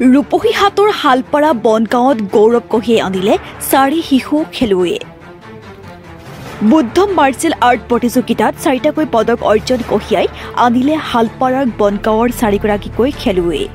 ৰূপহী হাতৰ হালপাৰা বনগাঁৱত গৌৰৱ কঢ়িয়াই আনিলে 4 শিশু খেলুৱৈয়ে। বুদ্ধ মাৰ্চেল আৰ্ট প্ৰতিযোগিতাত 4টাকৈ পদক অৰ্জন কঢ়িয়াই আনিলে হালপাৰাৰ বনগাঁৱৰ 4গৰাকীকৈ খেলুৱৈয়ে।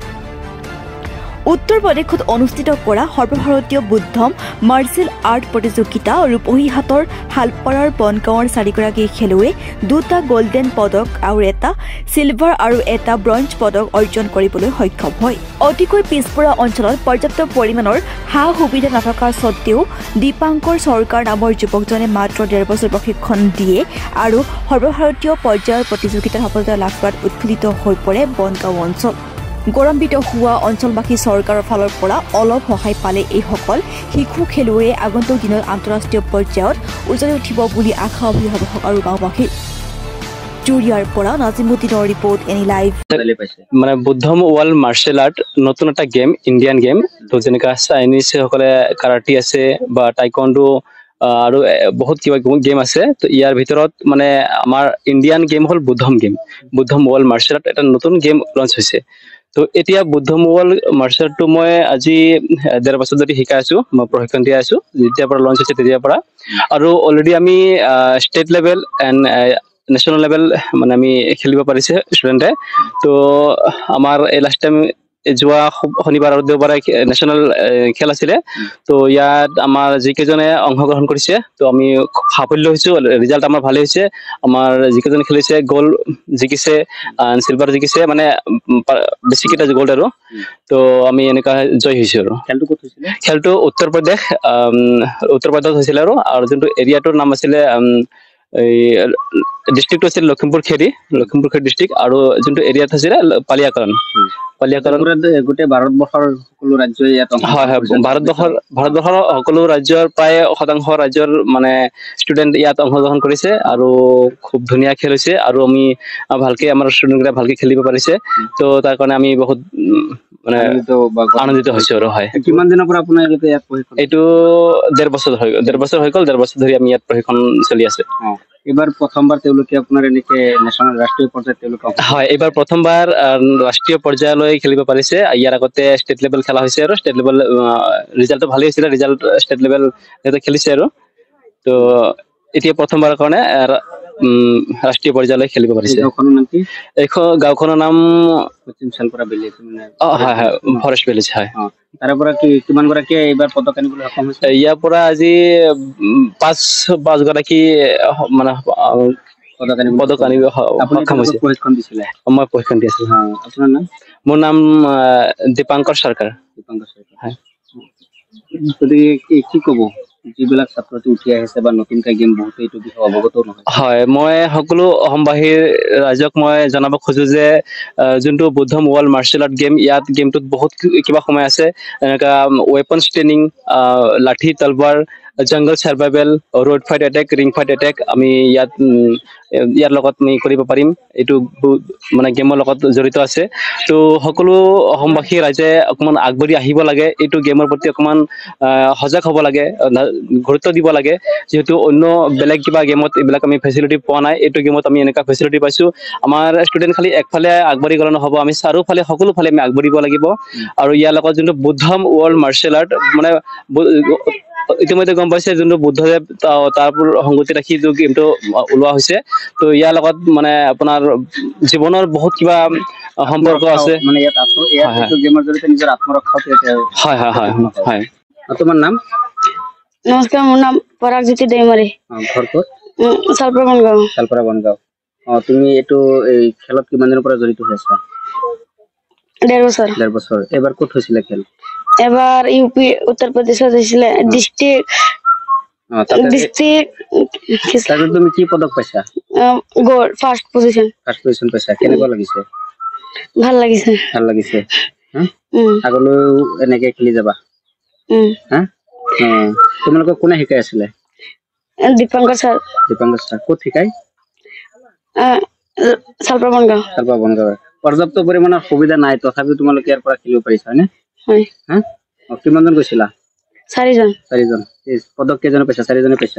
উত্তৰ প্ৰদেশত অনুষ্ঠিত কৰা সৰ্বভাৰতীয় বুদ্ধম মাৰ্চেল আৰ্ট প্ৰতিযোগিতা ৰূপহী হাতৰ হালপাৰাৰ বনগাঁৱৰ 4গৰাকী খেলুৱৈয়ে 2টা গোল্ডেন পদক আৰু 1টা চিলভাৰ আৰু 1টা ব্ৰঞ্জ পদক অৰ্জন কৰিবলৈ সক্ষম হয়। অতিকৈ পিছপৰা অঞ্চলত পৰ্যাপ্ত পৰিমাণৰ সা সুবিধা নথকাৰ স্বত্তেও দীপাংকৰ চৰকাৰ নামৰ যুৱকজনে মাত্ৰ 1.5 বছৰ প্ৰশিক্ষণ দিয়ে আৰু সৰ্বভাৰতীয় পৰ্যায়ৰ প্ৰতিযোগিতাত সফলতা লাভ কৰাত উৎফুল্লিত হৈ পৰে বনগাঁও অঞ্চল। গৌৰৱান্বিত হোৱা অঞ্চলবাসী চৰকাৰৰ ফালৰ পৰা অলপ সহায় পালে এইসকল শিশু খেলুৱৈয়ে আগন্তুক দিনত আন্তঃৰাষ্ট্ৰীয় পৰ্যায়ত উজ্বলি উঠিব বুলি আশা অভিভাৱক আৰু গাঁওবাসীৰ। জুৰিয়াৰ পৰা নাজিমুদ্দিনৰ ৰিপৰ্ট এনি লাইভ। মানে বুদ্ধম ৱৰ্ল্ড মাৰ্চেল আৰ্ট নতুন এটা গেম, ইণ্ডিয়ান গেম। তো যেনেকা চাইনিজ সকলে কাৰাটে আছে বা টাইকোৱাণ্ডো আৰু বহুত কিবা গেম আছে। তো ইয়াৰ ভিতৰত মানে আমাৰ ইণ্ডিয়ান গেম হ'ল বুদ্ধম গেম। বুদ্ধম ৱৰ্ল্ড মাৰ্চেল আৰ্ট এটা নতুন গেম লঞ্চ হৈছে। তো এতিয়া বুদ্ধম ৱৰ্ল্ড মাৰ্চেল আৰ্টটো মই আজি 1.5 বছৰ ধৰি শিকাই আছো, মই প্ৰশিক্ষণ দি আছো যেতিয়াৰ পৰা লঞ্চ হৈছে তেতিয়াৰ পৰা। আৰু অলৰেডি আমি state level and national level মানে আমি খেলিব পাৰিছে ষ্টুডেণ্টে। তো আমাৰ এই লাষ্ট টাইম যোৱা শনিবাৰ আৰু দেওবাৰে নেশ্যনেল খেল আছিলে। তো ইয়াত আমাৰ যিকেইজনে অংশগ্ৰহণ কৰিছে তো আমি সাফল্য হৈছো, ৰিজাল্ট আমাৰ ভালে হৈছে। আমাৰ যিকেইজনে খেলিছে গ'ল্ড জিকিছে, চিলভাৰ জিকিছে, মানে বেছিকেইটা গ'ল্ড আৰু। তো আমি এনেকা জয় হৈছো আৰু। খেলটো উত্তৰ প্ৰদেশত হৈছিলে আৰু যোনটো এৰিয়াটোৰ নাম আছিলে এই ডিষ্ট্ৰিক্টটো আছিল লখিমপুৰ খেৰি ডিষ্ট্ৰিক্ট, আৰু যোনটো এৰিয়াত আছিলে পালিয়াকৰণ। গোটেই ভাৰতবৰ্ষৰ সকলো ৰাজ্যই ইয়াত হয় হয়, ভাৰতবৰ্ষৰ সকলো ৰাজ্যৰ প্ৰায় শতাংশ ৰাজ্যৰ মানে ষ্টুডেণ্ট ইয়াত অংশগ্ৰহণ কৰিছে আৰু খুব ধুনীয়া খেল হৈছে। আৰু আমি ভালকে আমাৰ ষ্টুডেণ্টকেইটা ভালকে খেলিব পাৰিছে। তো তাৰ কাৰণে আমি বহুত মানে আনন্দিত হৈছো আৰু। হয়, কিমান দিনৰ পৰা আপোনাৰ ইয়াত প্ৰশিক্ষণ? এইটো 1.5 বছৰ হৈ গ'ল। 1.5 বছৰ ধৰি আমি ইয়াত প্ৰশিক্ষণ চলি আছে। এইবাৰ প্ৰথমবাৰ তেওঁলোকে আপোনাৰ এনেকে নেশ্যনেল ৰাষ্ট্ৰীয় পৰ্যায়ত তেওঁলোকে? হয়, এইবাৰ প্ৰথমবাৰ ৰাষ্ট্ৰীয় পৰ্যায়লৈ খেলিব পাৰিছে। ইয়াৰ আগতে ষ্টেট লেভেল খেলা হৈছে আৰু ষ্টেট লেভেল ৰিজাল্টটো ভালেই হৈছিলে। ৰিজাল্ট ষ্টেট লেভেল খেলিছে আৰু। তো এতিয়া প্ৰথমবাৰৰ কাৰণে ৰাষ্ট্ৰীয় পৰ্যায়লৈ খেলিব পাৰিছে। গাঁওখনৰ নাম পশ্চিম চালপৰা ভিলেজ। হয় হয়, ফৰেষ্ট ভিলেজ। হয়, তাৰে পৰা কিমান গৰাকী এইবাৰ পদক আনিবলৈ সক্ষম হৈছে? ইয়াৰ পৰা আজি 5 গৰাকী মানে পদক আনিব সক্ষম হৈছে। প্ৰশিক্ষণ দিছিলে? মই প্ৰশিক্ষণ দি আছিলো। আপোনাৰ নাম? মোৰ নাম দীপাংকৰ চৰকাৰ। হয়, কি ক'ব যিবিলাক ছাত্ৰটি উঠি আহিছে বা নতুনকৈ গেম বহুতে এইটো বিষয়ে অৱগত নহয়? হয়, মই সকলো অসমবাসীৰ ৰাইজক মই জনাব খোজো যে যোনটো বুদ্ধম ৱৰ্ল্ড মাৰ্চেল আৰ্ট গেম, ইয়াত গেমটোত বহুত কিবা সময় আছে। এনেকা ৱেপনছ ট্ৰেইনিং, লাঠি তলৱাৰ, জংগল survival, road fight attack, ring fight attack আমি ইয়াৰ লগত আমি কৰিব পাৰিম। এইটো মানে গেমৰ লগত জড়িত আছে। তো সকলো অসমবাসী ৰাইজে অকমান আগবাঢ়ি আহিব লাগে। এইটো গেমৰ প্ৰতি অকমান সজাগ হ'ব লাগে, গুৰুত্ব দিব লাগে। যিহেতু অন্য বেলেগ কিবা গেমত এইবিলাক আমি ফেচিলিটি পোৱা নাই, এইটো গেমত আমি এনেকা ফেচিলিটি পাইছো। আমাৰ ষ্টুডেণ্ট খালি একফালে আগবাঢ়ি গ'লে নহ'ব, আমি চাৰিওফালে সকলোফালে আমি আগবাঢ়িব লাগিব। আৰু ইয়াৰ লগত যোনটো বুদ্ধম ৱৰ্ল্ড মাৰ্চেল আৰ্ট, মানে ইতিমধ্যে গম পাইছে যোনটো বুদ্ধদেৱ তাৰ সংগতি ৰাখি যোনটো গেমটো ওলোৱা হৈছে। তো ইয়াৰ লগত মানে আপোনাৰ জীৱনৰ বহুত কিবা সম্পৰ্ক আছে। মানে গেমৰ জৰিয়তে নিজৰ আত্মৰক্ষা। হয় হয় হয় হয়। তোমাৰ নাম? নমস্কাৰ, মোৰ নাম পৰাগজ্যোতি দৈমাৰী। ঘৰ ক'ত? চালপৰা বনগাঁও। তুমি এইটো এই খেলত কিমান দিনৰ পৰা জড়িত হৈ আছা? 1.5 বছৰ। 1.5 বছৰ। এবাৰ ক'ত হৈছিলে খেল? এবাৰ ইউপি উত্তৰ প্ৰদেশত হৈছিলে ডিষ্ট্ৰিক্ট। তুমি কি পদক পাইছা? গ'ল্ড ফাৰ্ষ্ট পজিশন পাইছা। কেনেকুৱা লাগিছে? ভাল লাগিছে। ভাল লাগিছে। আগলৈও এনেকে খেলি যাবা? তোমালোকক কোনে শিকাই আছিলে? দীপাংকৰ ছাৰ। ক'ত শিকাই? চালপৰা বনগাঁও। পৰ্যাপ্ত পৰিমাণৰ সুবিধা নাই, তথাপিও তোমালোকে ইয়াৰ পৰা খেলিব পাৰিছা হয়নে? হয়। কিমানজন গৈছিলা? 4জন। পদক কেইজনে পাইছা? 4জনে পাইছা?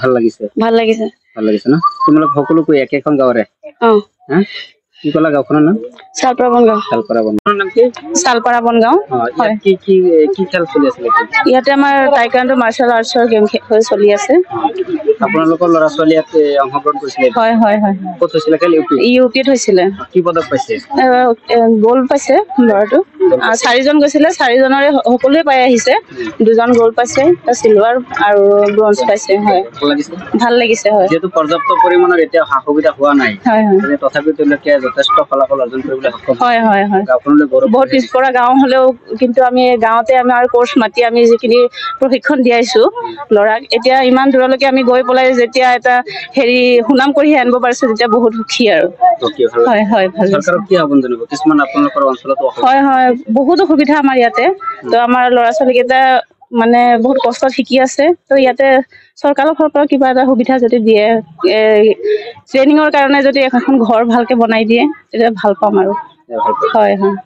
ভাল লাগিছে ন? তোমালোক সকলোকৈ একেখন গাঁৱৰে? কি কলা গাঁওখনৰ নাম? সালপাৰা বনগাঁও। শালপাৰা বনগাঁও। নাম কি? সালপাৰা বনগাঁও। ইয়াত কি কি কি খেল চলি আছিল এতিয়া? ইয়াতে আমাৰ টাইকাণ্ডো মাৰ্শাল আৰ্টছৰ গেম চলি আছে। আপোনালোকৰ ল'ৰা ছোৱালী ইয়াত অংশগ্ৰহণ কৰিছিলে? হয় হয় হয়। ক'ত হৈছিলে খেল? ইউপিত হৈছিলে। কি পদক পাইছে? গ'ল্ড পাইছে ল'ৰাটো। 4জন গৈছিলে, 4জনৰে সকলোৱে পাই আহিছে। 2জন গ'ল্ড পাইছে, চিলভাৰ আৰু ব্ৰঞ্জ পাইছে। হয়, ভাল লাগিছে? ভাল লাগিছে। হয়, যেহেতু পৰ্যাপ্ত পৰিমাণৰ এতিয়া সা সুবিধা হোৱা নাই, হয় হয় তথাপিও তেওঁলোকে যথেষ্ট ফলাফল অৰ্জন কৰিবলৈ সক্ষম। হয় হয় হয়। গাঁওখনলৈ গৌৰৱ। বহুত পিছপৰা গাঁও হলেও কিন্তু আমি গাঁৱতে আমাৰ কোৰ্চ মাতি আমি যিখিনি প্ৰশিক্ষণ দিয়াইছো ল'ৰাক, এতিয়া ইমান দূৰলৈকে আমি গৈ পেলাই যেতিয়া এটা সুনাম কঢ়িয়াই আনিব পাৰিছো, তেতিয়া বহুত সুখী আৰু। হয় হয়, ভাল লাগিছে। চৰকাৰক কি আহ্বান জনাব? কিছুমান আপোনালোকৰ অঞ্চলতো হয় হয়, বহুত অসুবিধা আমাৰ ইয়াতে। তো আমাৰ ল'ৰা ছোৱালী কেইটা মানে বহুত কষ্টত শিকি আছে। তো ইয়াতে চৰকাৰৰ ফালৰ পৰা কিবা এটা সুবিধা যদি দিয়ে, ট্ৰেইনিঙৰ কাৰণে যদি এখন ঘৰ ভালকে বনাই দিয়ে, তেতিয়া ভাল পাম আৰু। হয় হয়।